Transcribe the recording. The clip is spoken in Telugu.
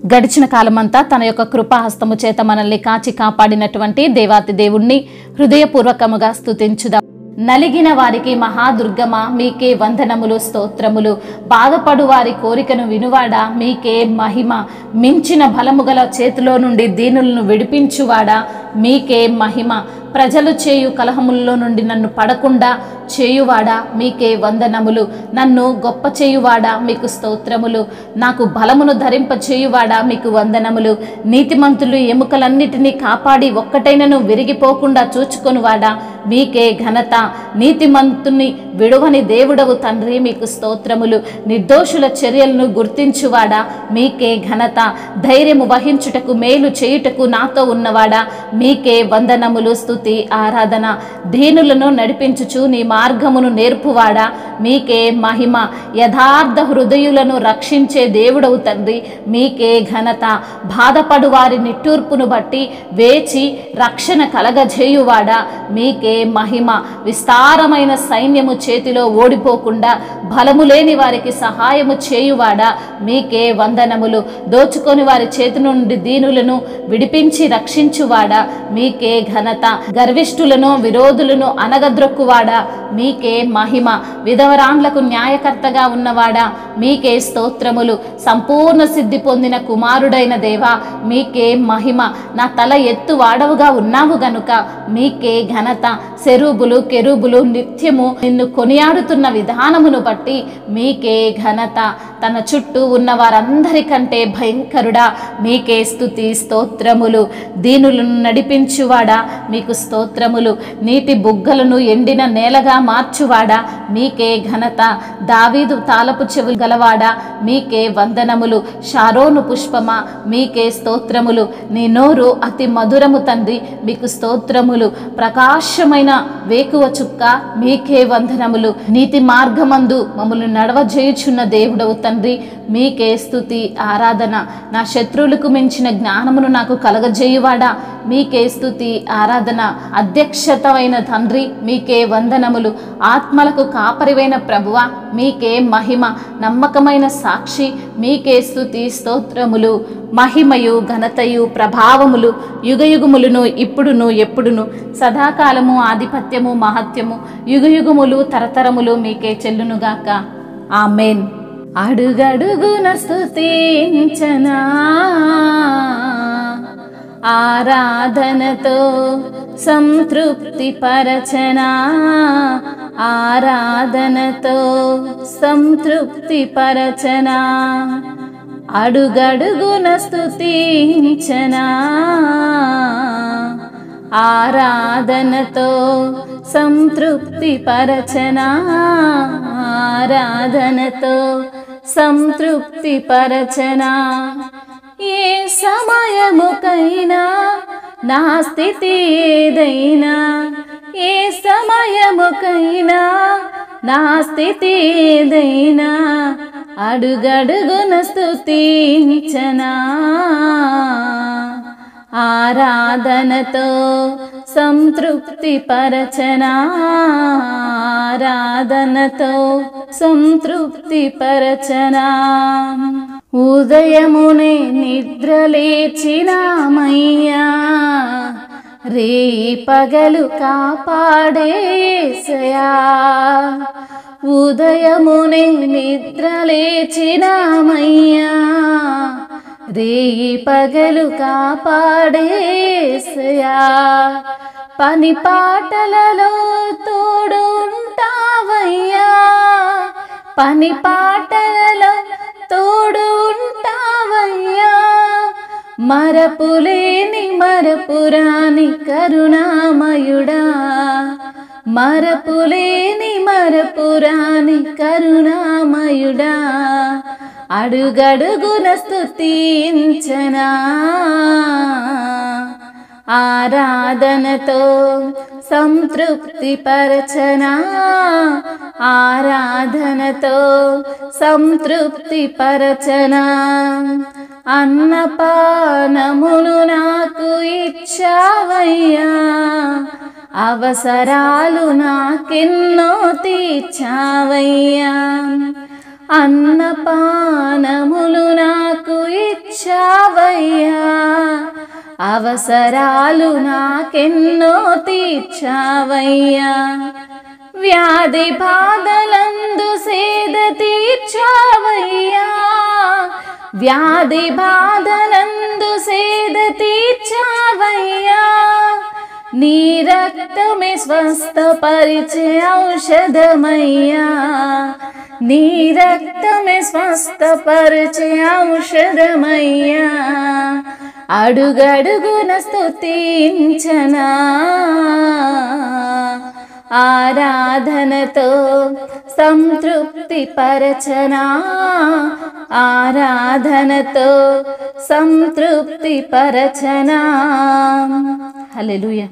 గడిచిన కాలమంతా తన యొక్క కృపాహస్తము చేత మనల్ని కాచి కాపాడినటువంటి దేవాతి దేవుణ్ణి హృదయపూర్వకముగా స్తుతించుదాం. నలిగిన వారికి మహాదుర్గమా మీకే వందనములు స్తోత్రములు. బాధపడు వారి కోరికను వినువాడా మీకే మహిమ. మించిన బలము గల చేతిలో నుండి దీనులను విడిపించువాడా మీకే మహిమ. ప్రజలు చేయు కలహముల్లో నుండి నన్ను పడకుండా చేయువాడా మీకే వందనములు. నన్ను గొప్ప చేయువాడా మీకు స్తోత్రములు. నాకు బలమును ధరింప చేయువాడా మీకు వందనములు. నీతిమంతులు ఎముకలన్నిటినీ కాపాడి ఒక్కటైనను విరిగిపోకుండా చూచుకొనువాడా మీకే ఘనత. నీతిమంతుని విడువని దేవుడవు తండ్రి మీకు స్తోత్రములు. నిర్దోషుల చర్యలను గుర్తించువాడా మీకే ఘనత. ధైర్యము వహించుటకు మేలు చేయుటకు నాతో ఉన్నవాడా మీకే వందనములు స్తుతి ఆరాధన. దీనులను నడిపించుచు నీ మార్గమును నేర్పువాడా మీకే మహిమ. యథార్థ హృదయులను రక్షించే దేవుడవు తండ్రి మీకే ఘనత. బాధపడు వారి నిట్టూర్పును బట్టి వేచి రక్షణ కలగజేయువాడా మీకే మహిమ. విస్తారమైన సైన్యము చేతిలో ఓడిపోకుండా బలము లేని వారికి సహాయము చేయువాడా మీకే వందనములు. దోచుకొని వారి చేతి నుండి దీనులను విడిపించి రక్షించువాడా మీకే ఘనత. గర్విష్ఠులను విరోధులను అనగద్రొక్కువాడా మీకే మహిమ. విధవరాండ్లకు న్యాయకర్తగా ఉన్నవాడా మీకే స్తోత్రములు. సంపూర్ణ సిద్ధి పొందిన కుమారుడైన దేవా మీకే మహిమ. నా తల ఎత్తు వాడవుగా ఉన్నావు గనుక మీకే ఘనత. సెరూబులు కెరూబులు నిత్యము నిన్ను కొనియాడుతున్న విధానమును బట్టి మీకే ఘనత. తన చుట్టూ ఉన్న వారందరికంటే భయంకరుడా మీకే స్తుతి స్తోత్రములు. దీనులను నడిపించువాడా మీకు స్తోత్రములు. నీటి బుగ్గలను ఎండిన నేలగా మార్చువాడా మీకే ఘనత. దావీదు తాలపు చెవులు గలవాడా మీకే వందనములు. షారోను పుష్పమా మీకే స్తోత్రములు. నీ నోరు అతి మధురము తండ్రి మీకు స్తోత్రములు. ప్రకాశమైన వేకువ చుక్క మీకే వందనములు. నీతి మార్గమందు మమ్మల్ని నడవజేయుచున్న దేవుడవు తండ్రి మీకే స్తుతి ఆరాధన. నా శత్రువులకు మించిన జ్ఞానమును నాకు కలగజేయువాడా మీకే స్తుతి ఆరాధన. అధ్యక్షతమైన తండ్రి మీకే వందనములు. ఆత్మలకు కాపరివైన ప్రభువా మీకే మహిమ. నమ్మకమైన సాక్షి మీకే స్తుతి స్తోత్రములు. మహిమయు ఘనతయు ప్రభావములు యుగయుగములను ఇప్పుడును ఎప్పుడును సదాకాలము ఆధిపత్యము మహత్యము యుగయుగములు తరతరములు మీకే చెల్లునుగాక. ఆమేన్. అడుగడుగున స్తుతించనా ఆరాధనతో సంతృప్తి పరచనా. ఆరాధనతో సంతృప్తి పరచనా. అడుగడుగున స్తుతించనా ఆరాధనతో సంతృప్తి పరచనా. ఆరాధనతో సంతృప్తి పరచనా. ఏ సమయముకైనా నా స్థితి ఏదైనా ఏ సమయముకైనా నా స్థితి ఏదైనా అడుగడుగున స్తుతించనా. ఆరాధనతో సంతృప్తి పరచనా. ఆరాధనతో సంతృప్తి పరచనా. ఉదయమునే నిద్రలేచినామయ్యా రేయి పగలు కాపాడేసయా. ఉదయమునే నిద్రలేచినామయ్యా రేయి పగలు కాపాడేసయా. పని పాటలలో తోడు ఉంటావయ్యా. పని పాటలలో తోడు ఉంటావయ్యా. మరపులేని మరపురాని కరుణామయుడా. మరపులేని మరపురాని కరుణామయుడా. అడుగడుగున స్తుతించనా. ఆరాధనతో సంతృప్తి పరచనా. ఆరాధనతో సంతృప్తి పరచనా. అన్నపానములు నాకు ఇచ్చావయ్యా. అవసరాలు నాకెన్నో తీర్చావయ్యా. అన్నపానములు నాకు ఇచ్చావయ్యా, అవసరాలు నాకెన్నో తీర్చావయ్యా, వ్యాధి బాధలందు సేద తీర్చావయ్యా, వ్యాధి బాధలందు సేద తీర్చావయ్యా, నీ రక్తమే స్వస్థపరిచే ఔషధమయ్యా, నీ రక్తమే స్వస్థపరిచే ఔషధమయ్యా, అడుగడుగున స్తుతించనా, ఆరాధనతో సంతృప్తి పరచనా, ఆరాధనతో సంతృప్తి పరచనా. హల్లెలూయా.